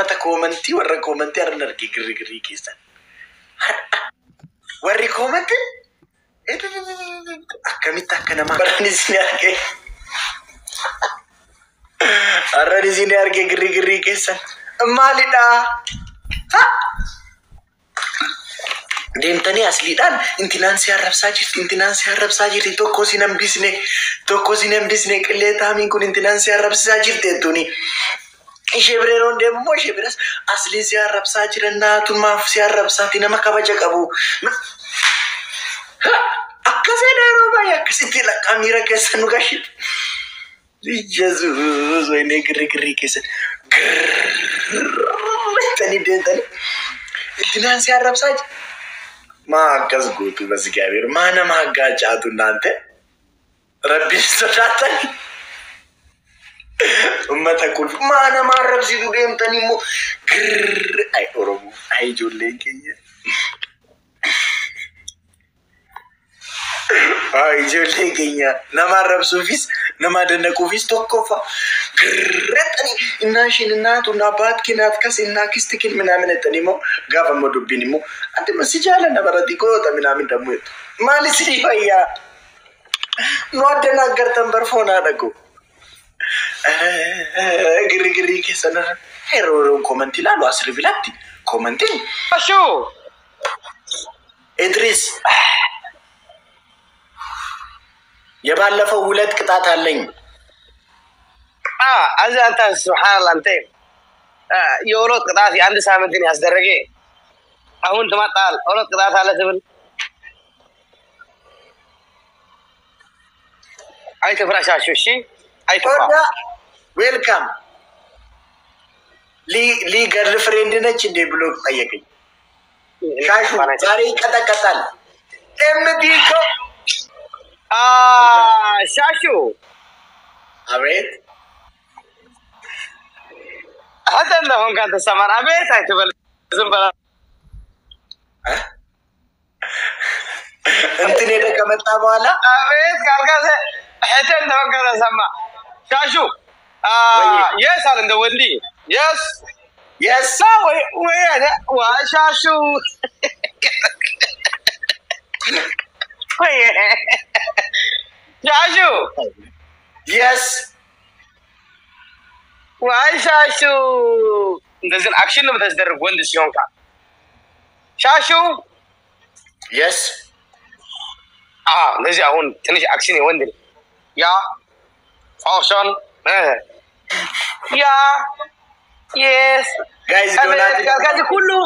ummata komantii warra komantii arna arge girri keessan warri komantii akkamitti akka nama baranis ni arge arranis ni arge girri keessan maalidha ha deemtanii asliidhaan intinansi arrabsaa jirti tokko sinan bisne qilleetaamin kun intinansi arrabsaa jirti tuni ishebreeroon deemmoo ishebrees asliin si arrabsaa jiran naatumaaf si arrabsaati nama kabaja qabu akkasee dheeroo baay'ee akkasitti laqamiira keessa nu gashit Jesus wayne girri keessa tani deemtanii intinansi arrabsaa jirti ما كسبوتو بس كبير ما أنا ما قاعد نانته ربي استشهدني وما تقول ما أنا ما رب زيدو ديم تاني مو أي أوروبو أي جولين كيا أي جولين كيا نما رب سوفيس نما دنا كوفيس توكوفا تاني إناشين الناتو نبات كنات كاس إناكيس تكين من تاني مو غافا مودو بيني مو أنت مسجالة نبرة كوتا من دموت مالي سري فيا نودنا قرتم برفونا نكو غري كيسنا هيرو كومنتي لا لو أسري فيلاتي كومنتي شو إدريس يبالله ولد كتات هالين أنت سبحان الله أنت يولد كتاتي عند سامتني أصدرجي أهون تما تال ولد كتات على سبل أي تفرش عشوشي أي تفرش ويلكم لي girl friend نتشدي بلوك أيكي شاشو تاري كتال إمديكو شاشو أبيت هذا اللهم كان تسمع أبيت هاي تبل زنبلا أنت نيدا كم تابوالا أبيت كاركاسة حتى اللهم كان تسمع شاشو yes على الدوندي yes لا وين وشاشو وين شاشو yes وشاشو نزل أكشن لما تصدر وند سيونكا شاشو yes نزل أهون تنش أكشن وند يا فاشن يا yes guys كذا كله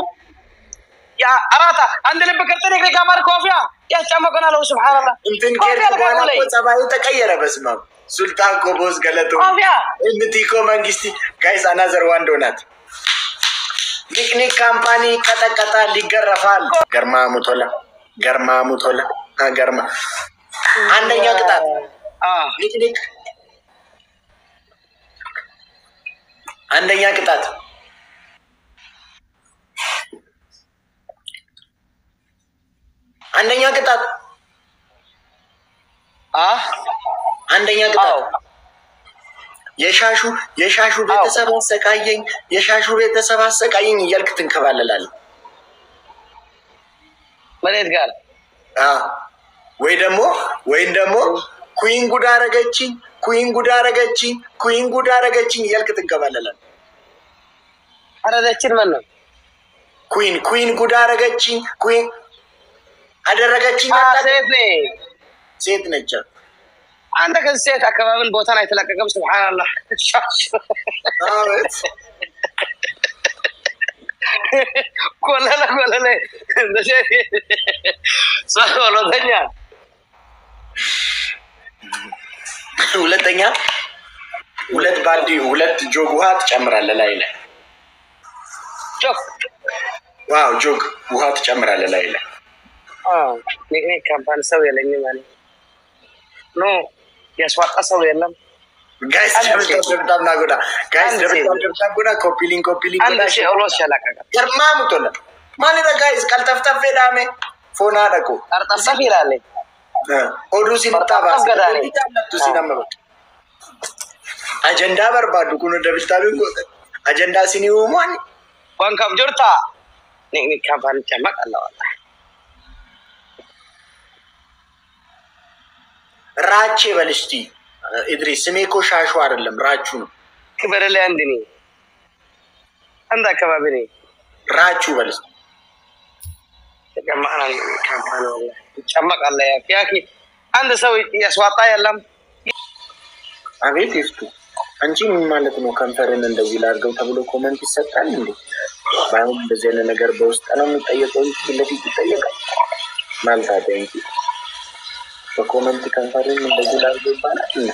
يا أراتا عندنا بكرتني كذا كمار كوفيا يا شامو كنا لو سبحان الله يمكن كير كوانا كوت سبايو تكيرا بس ما سلطان كوبوس غلطو كوفيا إنتيكو مانجستي guys another one donut نيك كامباني كتا ليجر رفال غرما متولا غرما عندنا كتا نيك عندنا كتا عندنا كتاب عندنا كتاب يشاشو بيتسبب سكاين يالك تنكباللال مريت قال وين دمو كوين غدارغچين يالك تنكباللال አረጋችን ማን ነው ኩዊን ጉዳረጋችን ኩዊን አደረጋችን ሴት ነች አንተ ከሴት አካባቢን ቦታን አይተላቀቀም ሱብሃንአላህ አቤት ኮለለ እንደዚህ ሰሎተኛ ሁለተኛ ሁለት ባልዲ ሁለት ጆግ ውሃ ትጨምራለህ ላይ ዋው ጆግ ውሃ ትጨምራለህ ላይ ኔ ካምፓኒ ሰው የለኝም ማለት ኖ ያስዋጣ ሰው የለም ጋይስ ደብዳቤና ጎዳ ጋይስ ደብዳቤና ጎዳ ኮፒ ሊንክ አንድ ሺህ ኦሎስ ያላቀቀ ገርማሙቶለ ማንዳ ጋይስ ካልተፍተፈ ዳሜ ፎና ደቆ አርጣፍ ይላል ኦዱሲን ታባስ ዱሲን አመበ አጀንዳ በርባዱ ኩኑ ደብዳቤን ጎዳ أجندة سنيو مواني وان كم جرتا نيك كفان جمك الله والله راچي بلشتي إدريس سميكو شاشوار اللهم راچو كبر اللي عندني عندك كبابني راچو بلشتي جمعنا كفان والله جمك الله يا أخي عند سوي يسواطا يلهم أبيت يفتو أنتي من مالتنا كنفرن እንደዚህ ላርገው ተብሎ ኮሜንት ይሰጣል እንዴ ባይሆን እንደዚህ አይነት ነገር በውስጥ ነው የሚጠየቀው ለፊት ይጠየቃል ማለት አይደል በኮሜንት ከንፈረን እንደዚህ ላርገው ይባላል እንዴ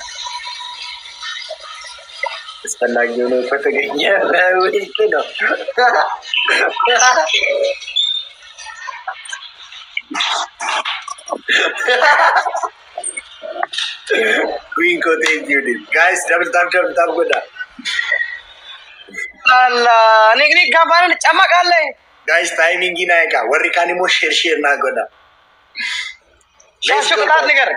አስፈላጊ ነው ከተገኘ ወይስ ነው Quinco, thank you, dude. Guys, double tap, good. Allah, nik kapan camak alle. Guys, timing gini aja. Warri kani mau share na goda. Let's go. Kita nigar.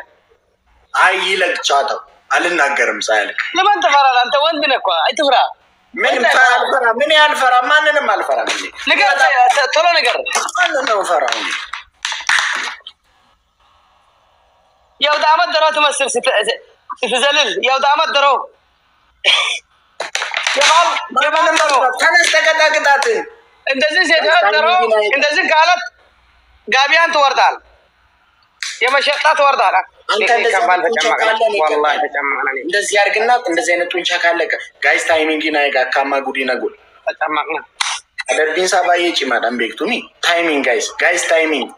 Ay, hilag chata. Alin nagaram sayal. Leman tafara, anta wandina kwa. Ay tafara. Mini alfara, mana na malfara mini. Nigar, thola nigar. Mana na malfara mini. يا ودامت درو تمثل تفزلل يا ودامت درو يا بال درو تنس تكتاكتات እንደዚህ ሴት درو እንደዚህ ካላት ጋቢያን ትወርዳል የመሸጣ ትወርዳል አንተ እንደዚህ والله ተጨማናኒ እንደዚህ ያርግና እንደዚህ አይነት ጡንቻ ካለ ጋይስ ታይሚንግ ናይጋ ካማ ጉዲና ጉል ተጨማና አደርቢን ሳባዬ ጭማዳም ቤክቱሚ ታይሚንግ ጋይስ ታይሚንግ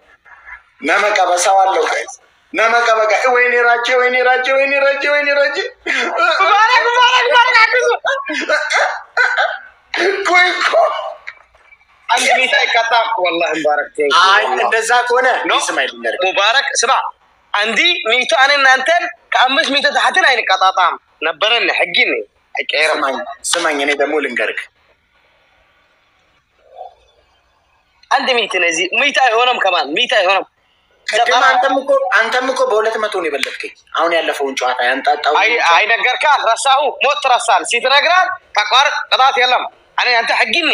ነመቀበሳው አለው ጋይስ نما كبكة ويني راجع مبارك كويكو عندي ميتاي كتاب والله مبارك انت ذاك هنا اسمع مبارك سمع عندي ميتو انا انتن كامس ميتو تحتن عين كتاطام نبرن حقيني سمعني انا دمو لنقرك عندي ميتو نزي ميتاي هونم كمان ميتاي هونم አንተም እኮ በሁለት መቶ ነው የበለጥከኝ አሁን ያለፈውን ጨዋታ ያንጣጣው አይ ነገርካል ረሳው ሞት ረሳል ሲትነግራል ተቋር ቅጣት የለም እኔ አንተ ሐቂኒ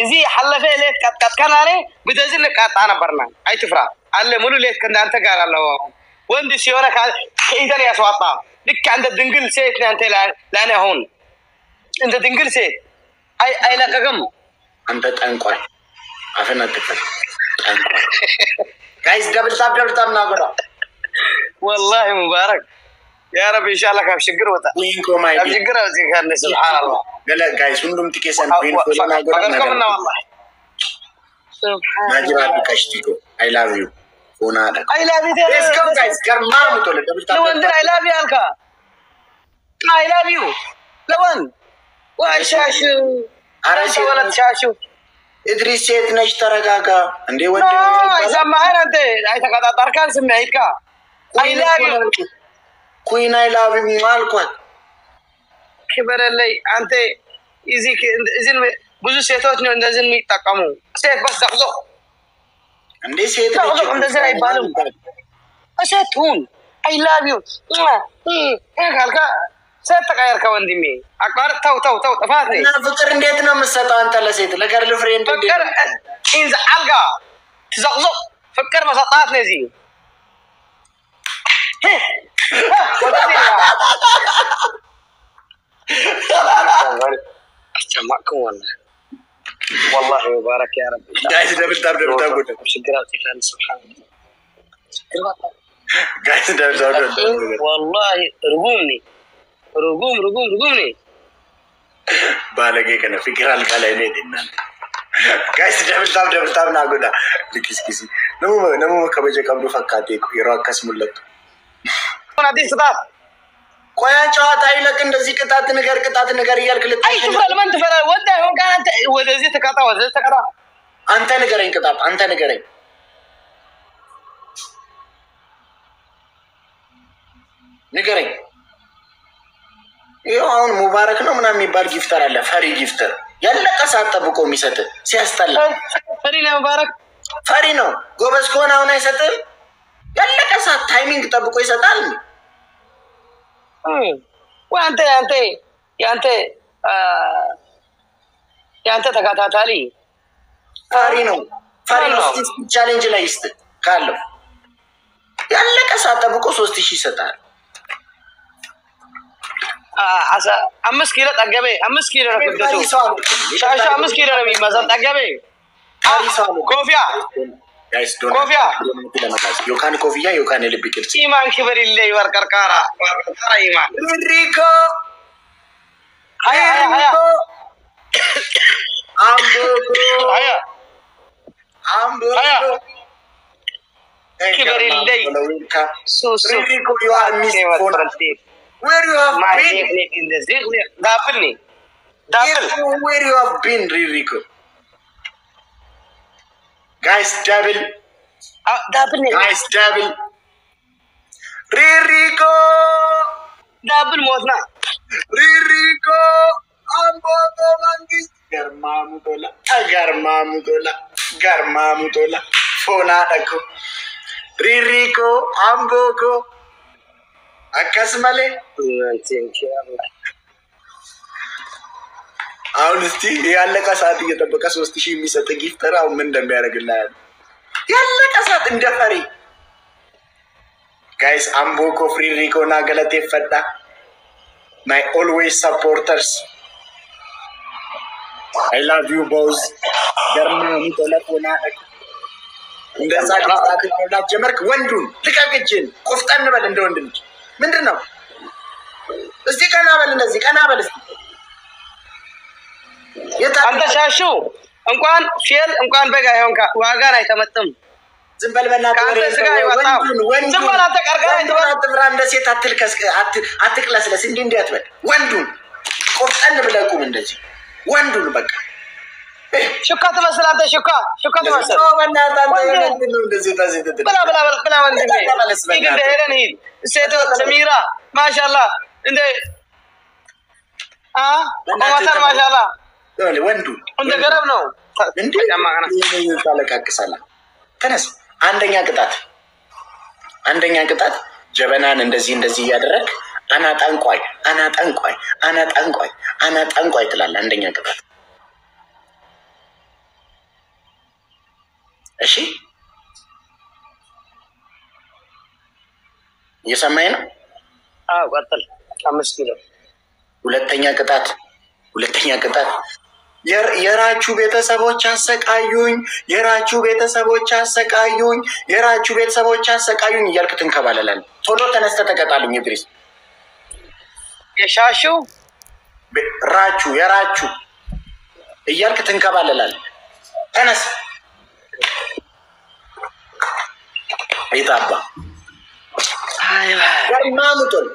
እዚህ ሐለፈ ሌት ቀጥቀናኔ በደዝን ቀጣ ነበርና አይ ትፍራ አለ ሙሉ ሌት ከእንዳንተ ጋር አለው ወንድ ሲሆነ ከኢደን ያስዋጣ ልክ አንተ ድንግል ሴት አንተ ለኔ አሁን እንደ ድንግል ሴት አይ ለቀቀም አንተ ጠንቋይ አፈና ተፈል guys double tap na goda wallahi mubarak ya rabbi inshallah ka shigir wata winko my shigir wata kan subhanallah gala guys undum tikesan winko na goda na kamna wallahi najira bikashtiko I love you ona da I love you let's go guys garma mutole double tap lawan I love you alka I love you lawan wa shashu arasi wala shashu إدريس سيد نشتركاكا عندي ودي إذا ما هنا أنت أنت قد أتركان سمعيكا كوين I love you مالكوات كبر اللي أنت إذن بزو سيتوت نو إندزن مي تكامو سيت بس تخزو عندي سيد تخزو إندزن أي بالو أسيتون I love you إيه خالكا سيت تغير كون دمي أكبر تو تفاتني أنا فكر إن ديتنا مسطا أنت لسيت لقر الفريند فكر إنز علقة تزغزق فكر مسطاتني زي أجمعكم والله مبارك يا رب جايز دبل تاب شكراتي كان سبحان الله جايز دبل والله رقومني بالغي كنا فكر الكلام دينا guys double tap na goda likisi namu kabaje kabdu fakate ko yero akasmulat ona disda ቆያ ጨዋታ ይለቅ እንደዚህ ቅጣት ነገር ይያልክ ልታይ አይ ትፈል ማን ትፈል ወደ ሆን ጋር አንተ ወደዚህ ተቃጣ አንተ ንገረኝ ቅጣት አንተ ንገረኝ ይሄው አሁን ሙባረክ ነው ምናምን የሚባል ጊፍተር አለ ፈሪ ጊፍተር ያለቀ ሰዓት ጠብቆ የሚሰጥ ሲያስጠላ ፈሪ ነው ሙባረክ ፈሪ ነው ጎበዝ ከሆነ አሁን አይሰጥም ያለቀ ሰዓት ታይሚንግ ጠብቆ ይሰጣል وانت ያንተ ተከታታሊ ፈሪ ነው እስቲ ቻሌንጅ ላይ ይስጥ ካለው ያለቀ ሰዓት ጠብቆ 3000 ይሰጣል። 5 ኪሎ ጠገበ 5 ኪሎ ነው ክብደቱ ሻሻ 5 ኪሎ ነው የሚመዘን ጠገበ ኮፊያ ኮፊያ ዮካን ኮፊያ ዮካን ልብ ቅርጽ ኢማን ክብር ይለይ ወርቀርቃራ ኢማን ሪኮ ሃያ አምቦ ክብር ይለይ ሱሱ ሪኮ you are missed where you have been in the zigli double where you have been Rico guys double guys double Rico double modna Rico ambo to mangis garmamu dola fona dako Rico ambo ko akasmale አሁን እስቲ ያለቀ ሰዓት እየጠበቀ 3000 የሚሰጥ ጊፍተር አሁን ምን እንደሚያደርግልህ ያለቀ ሰዓት እንደፈሪ guys አምቦኮ ፍሪ ሪኮና ገለቴ ፈዳ my always supporters I love you both ገርማሙ ተለፎና እንደዛ ዲስታክል ጀመርክ ወንዱን ልቀቅጅን ቆፍጠን በል እንደ ወንድ ልጅ ምንድነው እስቲ ቀና በል እንደዚህ ቀና በል እስቲ አንተ ሻሹ እንኳን ፊል እንኳን በጋ ይሆንካ ዋጋን አይተመጥም ዝም በል በእናትህ ወንዱን ዝም በል አትቀርቀር አትብራ እንደ ሴት አትቅለስለስ እንዴ አትበል ወንዱን ቆፍጠን ብለህ ቁም እንደዚህ ወንዱን በቃ ሹካ ትመስል አንተ ሹካ ትመስል በእናትህ አንተ እንደዚህ ብላ ወንድሜ እንደ ሄደን ሂድ ሴቶ ሰሚራ ማሻአላህ እንደ ወማተር ማሻአላህ ወንዱ እንደ ገረብ ነው እንዴ ታለቃቅሳላ ተነስ አንደኛ ቅጣት ጀበናን እንደዚህ ያደረክ አና ጠንቋይ ትላለህ አንደኛ ቅጣት እሺ እየሰማኸኝ ነው ቀጥል 5 ኪሎ ሁለተኛ ቅጣት የራቹ ቤተሰቦች አሰቃዩኝ እያልክ ትንከባለላለህ ቶሎ ተነስተህ ተቀጣልኝ ኢድሪስ የሻሹ የራቹ እያልክ ትንከባለላለህ ተነስ ይታባ አይዋ ገርማሙቶል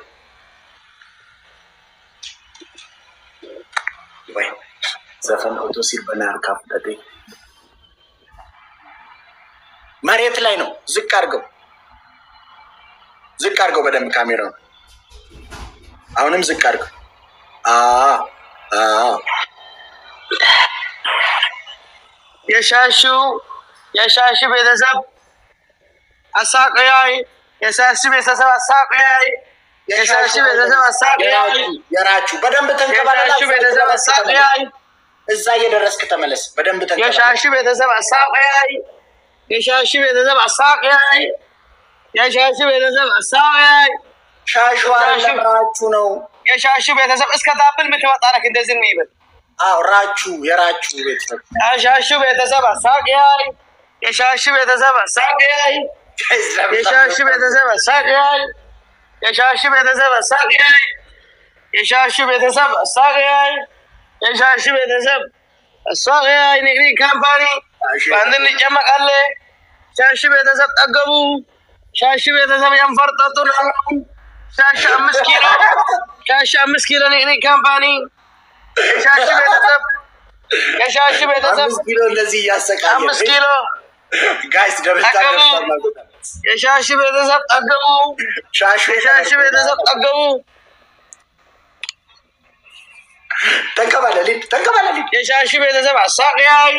ወይ ዘፈን ኦቶ ሲል በናር ካፍደቴ መሬት ላይ ነው ዝቅ አድርገው በደንብ ካሜራው አሁንም ዝቅ አድርገው የሻሹ ቤተሰብ አሳቀያይ የሻሹ ቤተሰብ አሳቀያይ የራቹ በደንብ ተንከባለላ የሻሹ ቤተሰብ አሳቀያይ እዛ እየደረስክ ተመለስ በደንብ ተንከባለላ የሻሹ ቤተሰብ አሳቀያይ ሻሹ ራቹ ነው የሻሹ ቤተሰብ እስከ ዳብል ምትወጣለክ እንደዚህ ነው ይበል የራቹ ቤተሰብ የሻሹ ቤተሰብ አሳቀያይ የሻሹ ቤተሰብ አሳቀያይ ንግዲ ካምፓኒ ባንድን ይጨመቃል ሻሹ ቤተሰብ ጠገቡ ሻሹ ቤተሰብ ያንፈርጠጡ ነው ሻሹ 5 ኪሎ ንግዲ ካምፓኒ የሻሹ ቤተሰብ 5 ኪሎ እንደዚህ ያሰቃየ 5 ኪሎ ጋይስ ደብልታ የሻሹ ቤተሰብ ጠገቡ ተንከባለልኝ የሻሹ ቤተሰብ አሳቀያይ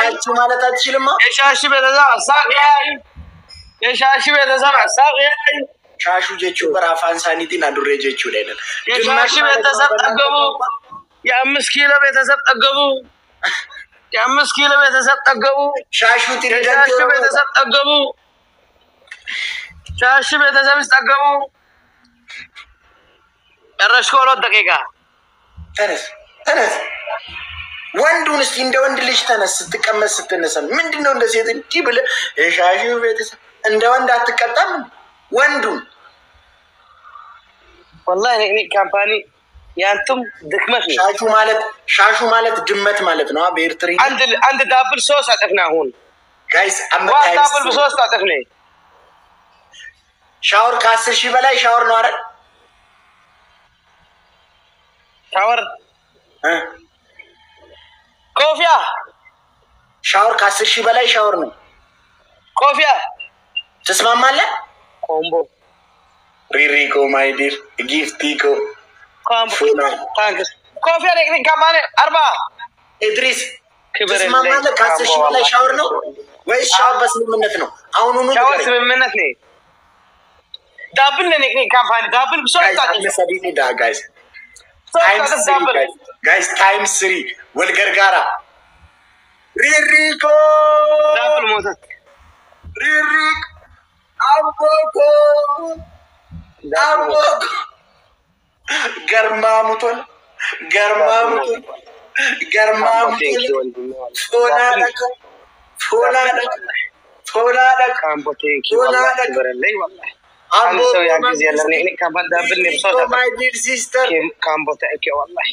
ራቹ ማለት አትችልማ የሻሹ ቤተሰብ አሳቀያይ ሻሹ ጀቹ በራፋን ሳኒቲን አዱሬ ጀቹ ደይነን የሻሽ ቤተሰብ ጠገቡ የአምስት ኪሎ ቤተሰብ ጠገቡ የአምስት ኪሎ ቤተሰብ ጠገቡ ሻሹ የሻሽ ቤተሰብ ጠገቡ ሻሽ ቤተሰብ ጠገቡ ጨረስኩ 2 ደቂቃ ተነስ ወንዱን እስቲ እንደ ወንድ ልጅ ተነስ ስትቀመጥ ስትነሳ ምንድነው እንደ ሴት እንዲህ ብለህ የሻሹ ቤተሰብ እንደ ወንድ አትቀጣም ወንዱን والله እኔ ካምፓኒ ያንቱም ድክመት ነው ሻሹ ማለት ድመት ማለት ነው በኤርትሪ አንድ ዳብል ሶስ አጥፍና አሁን ጋይስ ዳብል ሶስ አጥፍኔ ሻወር ከ10,000 በላይ ሻወር ነው አይደል ሻወር ኮፊያ ሻወር ከ10,000 በላይ ሻወር ነው ኮፊያ ተስማማለህ ኮምቦ ሪሪኮ ማይ ዲር ጊፍቲኮ ኮምቦ ታንክስ ኮፊያ ለክኒ ካምፓኒ 40 ኢድሪስ ተስማማለህ ከ10,000 በላይ ሻወር ነው ወይስ ሻወር በስምምነት ነው አሁኑኑ ሻወር ስምምነት ነው ዳብል ለክኒ ካምፓኒ ዳብል ሶስት ሰዲኒ ዳ ጋይስ guys times 3 والغرغارا ريريكو دابل موتت ريريك امبوكو غرماموتون فولا كامبوتينكي والله برلي والله أنا سوي عجزي الله نحن كمان دابل نبصوت my dear sister كامبوتينكي والله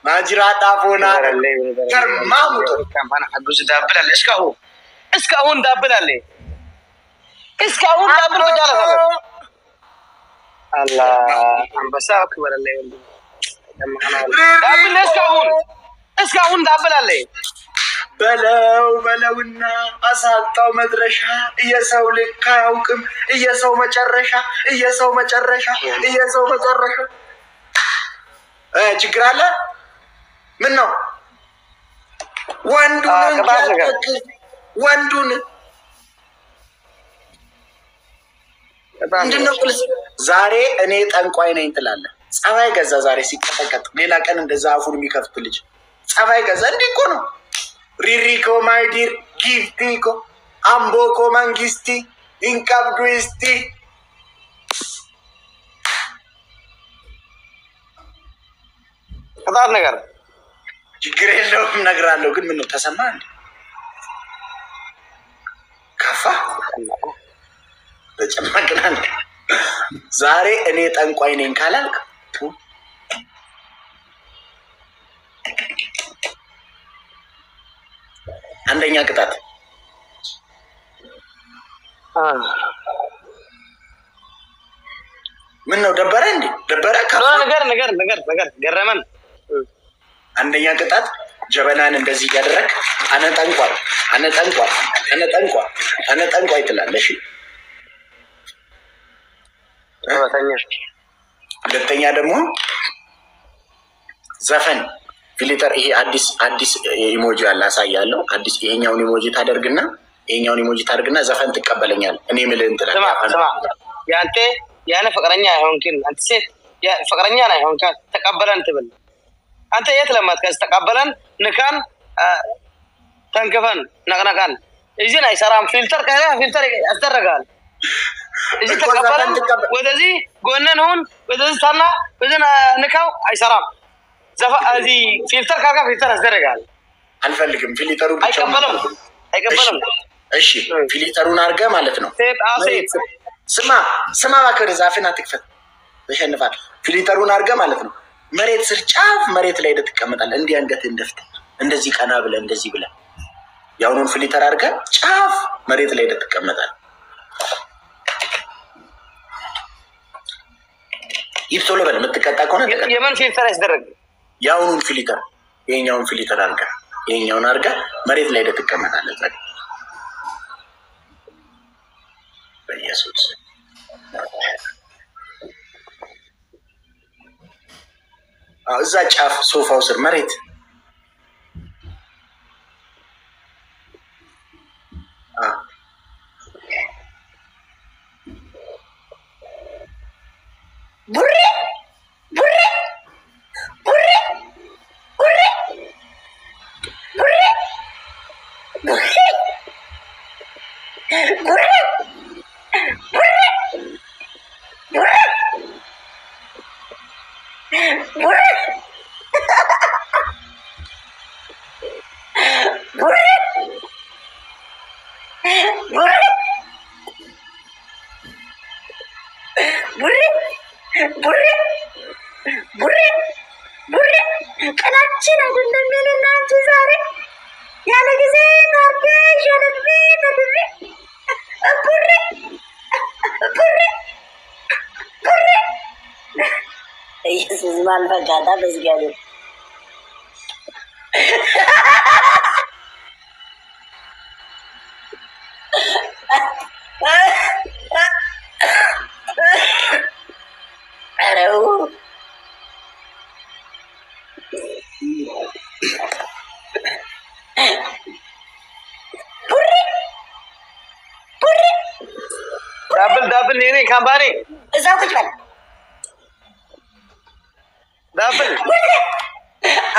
ناجرات أفونا كرماموتون كمان عجوز دابل على إسكاهون دابل عليه إسكاهون دابل بجالة الله عم بساوك برلي دابل إسكاهون دابل عليه በለውና አሳጣው መድረሻ እየሰው ልክ አያውቅም እየሰው መጨረሻ ችግር አለ ምን ነው ወንዱን ምንድነው ዛሬ እኔ ጠንቋይ ነኝ ትላለህ ጸባይ ገዛ ዛሬ ሲቀጠቀጥ ሌላ ቀን እንደዛ አፉን የሚከፍት ልጅ ጸባይ ገዛ እንዴ እኮ ነው Ririco my dear giftico amboko mangisti incabduisti ከዳር ነገር ችግር የለውም እነግራለሁ ግን ምን ነው ተሰማ እንዴ ከፋ ተጨማቅናል ዛሬ እኔ ጠንቋይ ነኝ ካላልክ አንደኛ ቅጣት ምን ነው ደበረ እንዴ ደበረ ነገር ገረመን አንደኛ ቅጣት ጀበናን እንደዚህ ያደረክ አነ ጠንቋይ ትላለሽ ሁለተኛ ደግሞ ዘፈን ፊልተር ይሄ አዲስ ኢሞጂ አለ አሳያለሁ አዲስ ይሄኛውን ኢሞጂ ታደርግና ዘፈን ትቀበለኛል እኔ ምልህ እንትላል ያንተ ያነ ፍቅረኛ አይሆንክን አንተ ሴት ያ ፍቅረኛ ነው አይሆንካል ተቀበለን ትብል አንተ የት ለማትከስ ተቀበለን ንካን ተንከፈን ነቅነቃን እዚህን አይሰራም ፊልተር ያስደረጋል እዚህ ተቀበለን ወደዚህ ጎነን ሁን ወደዚህ ታና ወደና ንካው አይሰራም زفا فلتر كاكا فلتر أصدرقال አልፈልግም ፊልተሩ ብቻ አይቀበልም እሺ ፊልተሩን አርጋ ማለት ነው ስማ ባከረ ዛፍና ትክፈት በሸንፋል ፊልተሩን አርጋ ማለት ነው መሬት ስር ጫፍ መሬት ላይ ተቀመጣለህ እንዲህ አንገት እንደፍተ እንደዚህ ቀና ብለ እንደዚህ ብለ ያውኑን ፊልተር አርጋ ጫፍ መሬት ላይ ተቀመጣለህ ይፍቶሎ በል ምትቀጣ ከሆነ የማን ፊልተር ያስደረግ ያውኑን ፊልተር የኛውን ፊልተር አርጋ የኛውን አርጋ መሬት ላይ ተቀመጣለህ ታዲያ በኢየሱስ እዛ ጫፍ ሶፋው ስር መሬት بري بري بري بري بري بري بري ቀናችን አይደለም የኔና አንቺ ዛሬ ያለ ጊዜ ታርገሽ ልቤ ተድሬ ቡሬ ቡሬ ቡሬ ኢየሱስ ማን በጋታ በዝጋሌ دابل نيني كامباني እዛው ቁጭ በል دابل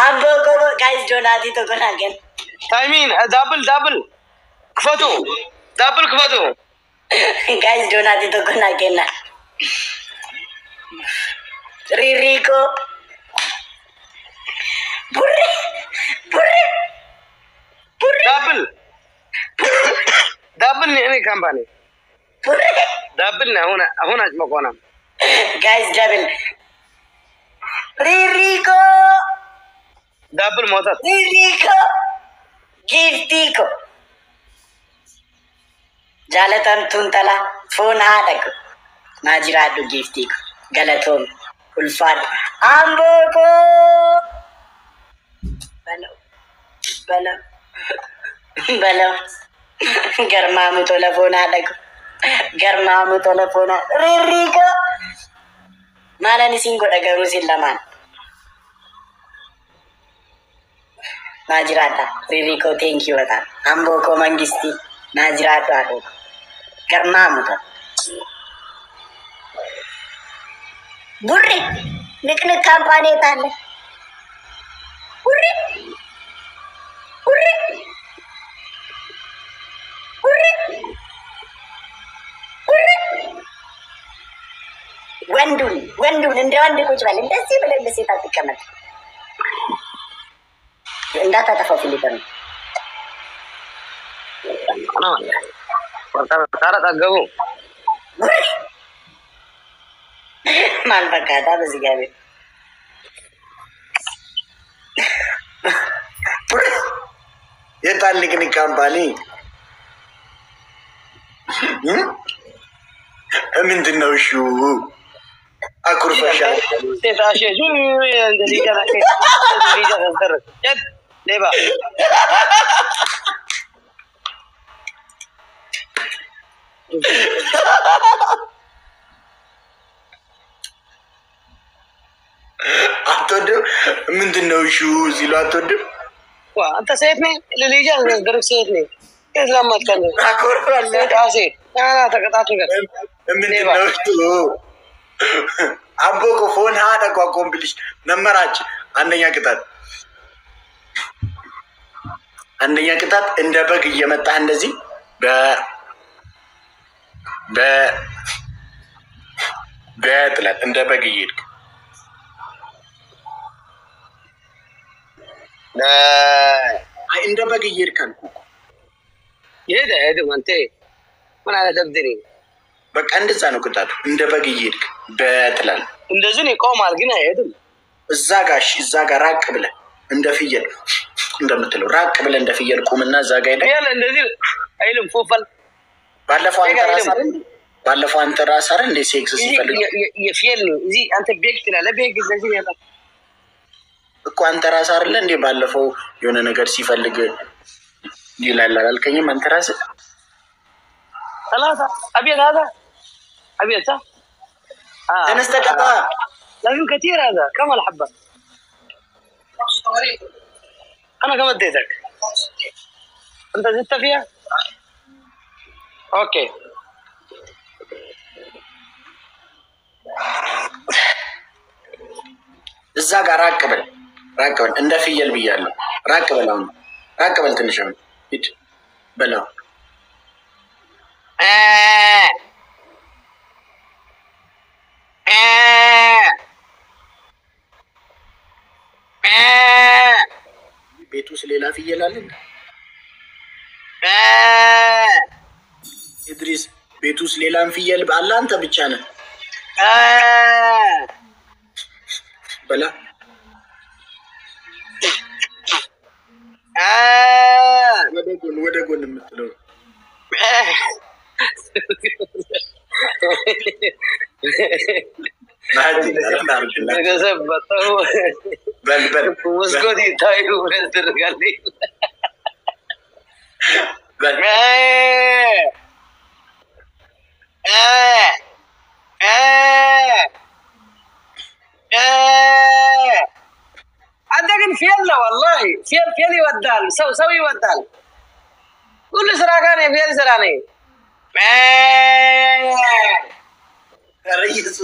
አምቦ ጋይስ ዶናቲ ተቆናገን تايمين دابل كفتو دابل كفتو ጋይስ ዶናቲ ተቆናገና ሪሪኮ ቡሬ دابل نيني كامباني دابلنا هنا مقونا guys double Ririco دابل موتات Ririco Giftico Jalatan Tuntala phone hadaku Najiradu Giftico Galaton Ulfad Amboko Balo Garmamu tola phone hadaku Garmamu telefona Ririko Malani singgo dagaru silaman Najirata Ririko thank you ata Ambo ko mangisti Najirata ado Garmamu to Burri Nikne kampanye tale Burri ወንዱን እንደ ወንድ ቁጭ በል እንደዚህ ብለህ ለሴት አትቀመጥ እንዳታጠፋው ፊሊፐር ታረጋገቡ ማን በቃታ በዚህ ጋር የታልቅን ካምፓኒ ምንድነው እሹ አኩርፈሻ ተታሸጁ እንደዚህ ጋር ሌባ አትወድም ምንድነው እሹ ሲሉ አትወድም አንተ ሴት ነህ ለልጅ አስገርክ ሴት ነህ እስላም ማጥቃለ አኩርፈለ ዳሴ ያና ተቀጣጡ ጋር ምንድነው እሹ አቦኮ ፎን ሀደ ቋቆምብልሽ ነመራች አንደኛ ቅጣት እንደ በግ እየመጣህ እንደዚህ በጥላት እንደ በግ እየሄድክ እንደ በግ እየሄድክ አልኩህ ሄደ አንተ ምን አለ ደብድሪ በቃ እንደዛ ነው ቅጣቱ እንደ በግ እየሄድክ በጥላት እንደዚህ ይቆማል ግን አይሄድም እዛ ጋር ራቅ ብለህ እንደ ፍየል እንደምትለው ራቅ ብለህ እንደ ፍየል ቁምና እዛ ጋር ያለ እንደዚህ አይልም ፎፈል ባለፈው አንተ ራስ አይደል እንደ ሴክስ ሲፈልግ የፍየል ነው እዚህ አንተ ቤክ ትላለህ ቤክ እንደዚህ ያለ እኮ አንተ ራስ አይደል እንደ ባለፈው የሆነ ነገር ሲፈልግ ይላል አልከኝም አንተ ራስ ثلاثه ابيض هذا ابيض صح انا استقطع لكن كثير هذا كم الحبه انا كم اديتك انت زدت فيها اوكي ጋር ራቅ በል እንደ ፍየል ብያለሁ። ራቅ በል አሁን ራቅ በል ትንሽ አሁን ሂድ በለው። ቤት ውስጥ ሌላ ፍየል አለ ኢድሪስ? ቤት ውስጥ ሌላም ፍየል አለ? አንተ ብቻ ነህ? በላ ወደ ጎን የምትለው መስኮት ይታዩ ያስደርጋል። አንተ ግን ፊል ነው ወላሂ ፊል ይወዳል። ሰው ይወዳል። ሁሉ ስራ ጋር ነው ፊል ስራ ነው። ኢየሱስ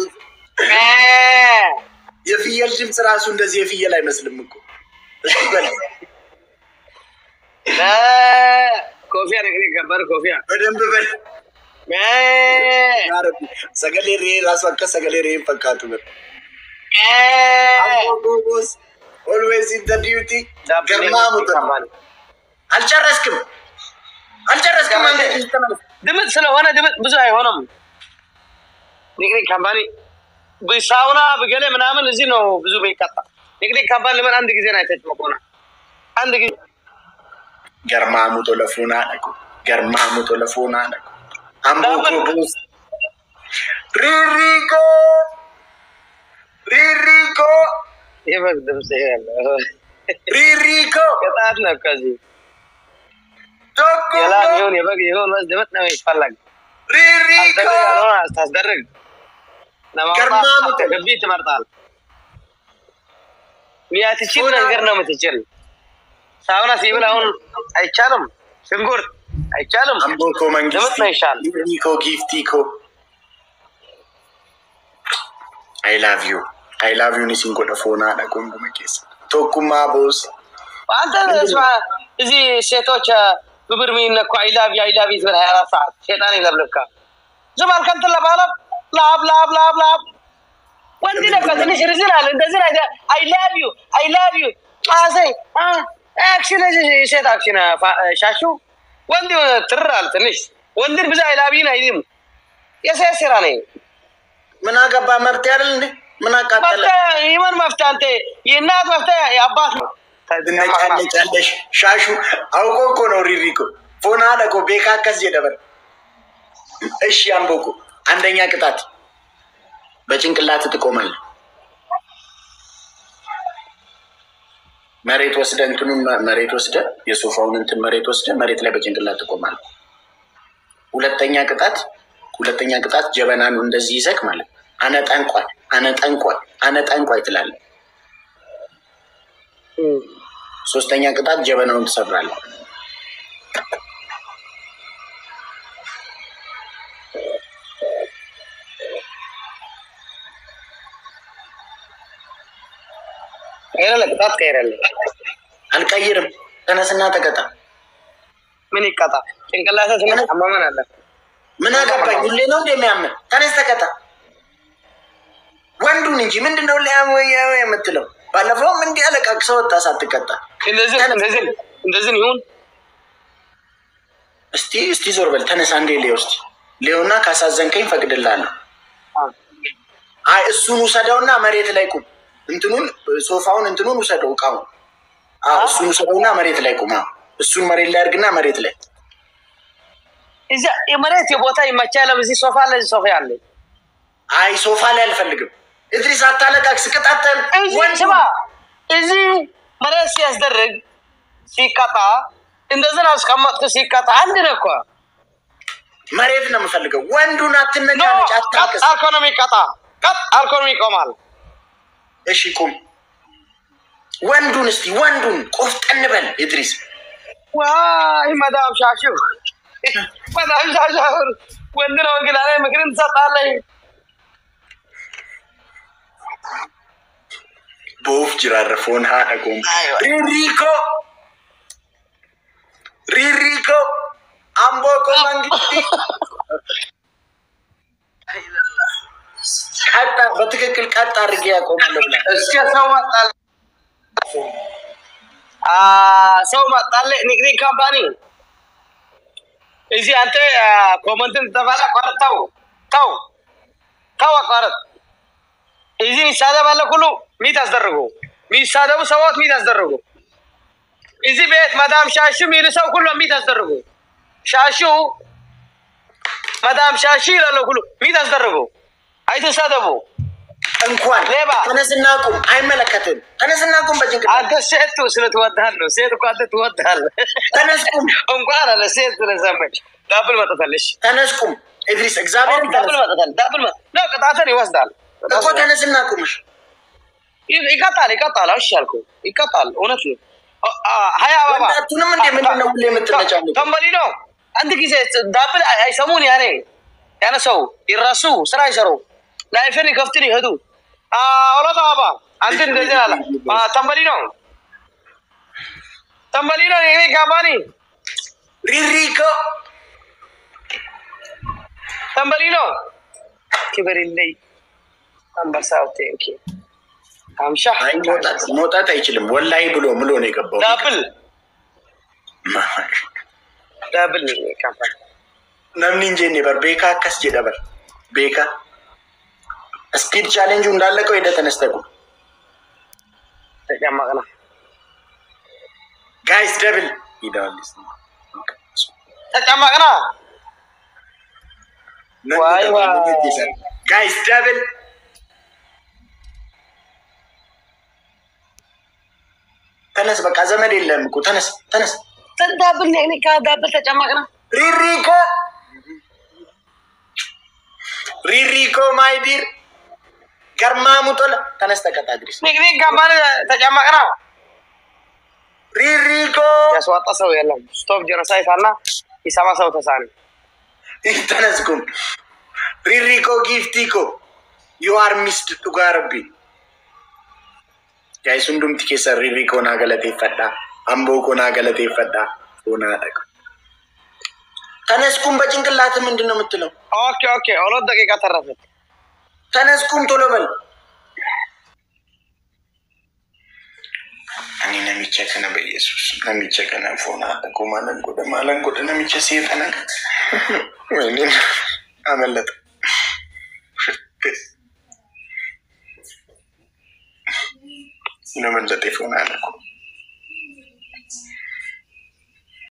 የፍየል ድምፅ ራሱ እንደዚህ የፍየል አይመስልም እኮ። ኮፊያ ነግሬ ገበር ኮፊያ በደንብ በል ሰገሌ ሬ ራሱ አከ ሰገሌ ሬ ፈካቱ በል ቦስ ኦልዌይስ ኢን ዘ ዲዩቲ ገርማሙ አልጨረስክም አንተ ድምፅ ስለሆነ ድምፅ ብዙ አይሆንም። ንግሪክ ካምፓኒ በሳውና በገለ ምናምን እዚህ ነው ብዙ በይቀጣ ንግሪክ ካምፓኒ ለምን አንድ ጊዜ ነው አይተጭቆና አንድ ጊዜ ገርማሙ ቶለፎና ነቁ አምቦ ቦስ ሪሪኮ ይበል ድምፅ ያለ ሪሪኮ ከታት ነው ከዚህ ቶኮ የላም ይሁን ወስ ድምፅ ነው ይፈለግ ሪሪኮ አስታስደርግ ገርማሙ ተገቢ ትመርጣል። ሚያትችል ነገር ነው የምትችል ሳውና ሲብል አሁን አይቻልም። ሽንኩርት አይቻልም። አምቦኮ መንግስት ነው ይሻል። ሪኮ ጊፍቲኮ I love you ንሲንጎ ለፎና ለቆንጆ መቄስ ቶኩማ ቦስ አንተ እስማ እዚህ ሴቶች ብብር ሚነኩ I love you ይዝበል 24 ሰዓት ሸይጣን ይለብልካ ዘማል ከንተ ለባላብ ላብ ወንድ ነበር ትንሽ ርዝን አለ እንደዚህ አይደ I love you አሰይ አክሽን ሴት አክሽን ሻሹ ወንድ ትራል ትንሽ ወንድ ብዙ I love you አይልም። የሰራ ነው ምን አገባ መብት አይደል እንዴ? ምን አቃጠለ? ይመን መፍታ አንተ የእናት መፍታ የአባት ነው። ተነጫለሽ ሻሹ አውቆ እኮ ነው ሪሪኮ ፎና ለቆ ቤካከስ የደበር እሺ አምቦኮ አንደኛ ቅጣት በጭንቅላት ትቆማለህ። መሬት ወስደ እንትኑን መሬት ወስደ የሶፋውን እንትን መሬት ወስደ መሬት ላይ በጭንቅላት ትቆማለህ። ሁለተኛ ቅጣት ጀበናን እንደዚህ ይዘክ ማለት አነጠንቋይ ትላለህ። ሶስተኛ ቅጣት ጀበናውን ትሰብራለህ። ቅጣት ቀይራለህ። አልቀይርም። ተነስና ተቀጣ። ምን ይቀጣ? ጭንቅላትህ ትንሽ አማመን አለ። ምን አገባኝ? ሁሌ ነው እንደሚያምን። ተነስ ተቀጣ። ወንዱን እንጂ ምንድነው ለያው የምትለው? ባለፈውም እንዲህ አለቃቅሰው ወጣ ሳትቀጣ። እንደዚህ ይሁን። እስቲ ዞር በል። ተነስ አንዴ ሌውና ካሳዘንከኝ ፈቅድልሃለሁ። አይ እሱን ውሰደውና መሬት ላይ ቁም። እንትኑን ሶፋውን እንትኑን ውሰደው እቃውን። እሱን ውሰደውና መሬት ላይ ቁም። እሱን መሬት ላይ አድርግና መሬት ላይ እዛ የመሬት የቦታ ይመቻል። እዚህ ሶፋ ላይ ሶፋ ያለ አይ ሶፋ ላይ አልፈልግም። እድሪስ አታለቃቅስ። ቅጣተን ወንድማ እዚህ መሬት ሲያስደርግ ሲቀጣ እንደዚህ ነው አስቀመጥኩ። ሲቀጣ አንድ ነው እኮ መሬት ነው የምፈልገው። ወንዱን አትነጫነጭ። አታቅስ። ኢኮኖሚ ቀጣ ኢኮኖሚ ቆማል። እሺ ቁም። ወንዱን ቆፍጠን በል እድሪስ። ዋይ ማዳም ሻሹ ወንድ ነው ግን አለ ምክርን ትሰጣለህ። بوف جرارفون ها أقوم ريريكو أمبوكو مانجتي حتى بتككل كاتا رجياكم اسكت سوما طلع نقري كامباني إذا أنت كومنتين تفعل تو قرط إذا ساده بالله كله ميت أصدرقو ميت ساده وسوات ميت أصدرقو إذا بيت مدام شاشو ميرسو كله ميت أصدرقو شاشو مدام شاشي لالو كله ميت أصدرقو هاي ساده بو እንኳን ተነስናቁም አይመለከትም ተነስናቁም በጅንቅ አንተ ሴት ስለተወዳል ነው ሴት እኮ አንተ ትወዳል ተነስቁም እንኳን አለ ሴት ስለሰመች ዳብል መጣታለሽ ተነስቁም ኢድሪስ እግዚአብሔር ዳብል መጣታል ነው ቅጣትን ይወስዳል እኮ ተነስናቁምሽ ይቀጣል እሺ አልኩ ይቀጣል እውነት ነው ሀያ አበባ ወጣቱንም እንደምንድነው ሁሌ የምትነጫነው ተንበሊ ነው አንድ ጊዜ ዳብል አይሰሙን ያነ ሰው ይራሱ ስራ ይሰሩ ላይፍን ይከፍትን ይሄዱ አውላታ አባ አንተ እንደዚህ አለ ተንበሊ ነው ይሄ ጋባኒ ሪሪኮ ተንበሊ ነው ክብርልኝ አንበሳው ቴንኪ አምሻ ሞጣት አይችልም ወላሂ ብሎ ምሎ ነው የገባው ዳብል ነው ካምፓኒ namni injenne bar beka akas jedha bar beka speed challenge undaleko ida tanesteku ተጨማቅና guys double idalis ተጨማቅና ዋይ guys double ተነስ በቃ ዘመድ የለም እኮ ተነስ ተዳብል ነኝ ካዳብል ተጨማቅና ሪሪኮ ማይ ዲር ገርማ ሙቶላ ተነስ ተቀጣ ድሪስ ንግሪ ጋማን ተጨማቅና ሪሪኮ ያስዋጣ ሰው የለም ስቶፕ ጀነሳይታና ይሰማ ሰው ተሳኒ ተነስኩም ሪሪኮ ጊፍቲኮ you are missed to garbi guys undum tike sar ሪሪኮ na galate fadda ambo ko na galate fadda ሆና አደረገ ተነስኩም በጭንቅላት ምንድነው የምትለው ኦኬ ሁለት ደቂቃ ተረፈ ተነስኩም ቶሎ በል እኔ ነሚቸከነ በኢየሱስ ነሚቸከነ ፎና ተቆማለን ጎደ ነሚቸ ሲፈና ወይኔ አመለጠ ነመለጠ ፎና አለኩ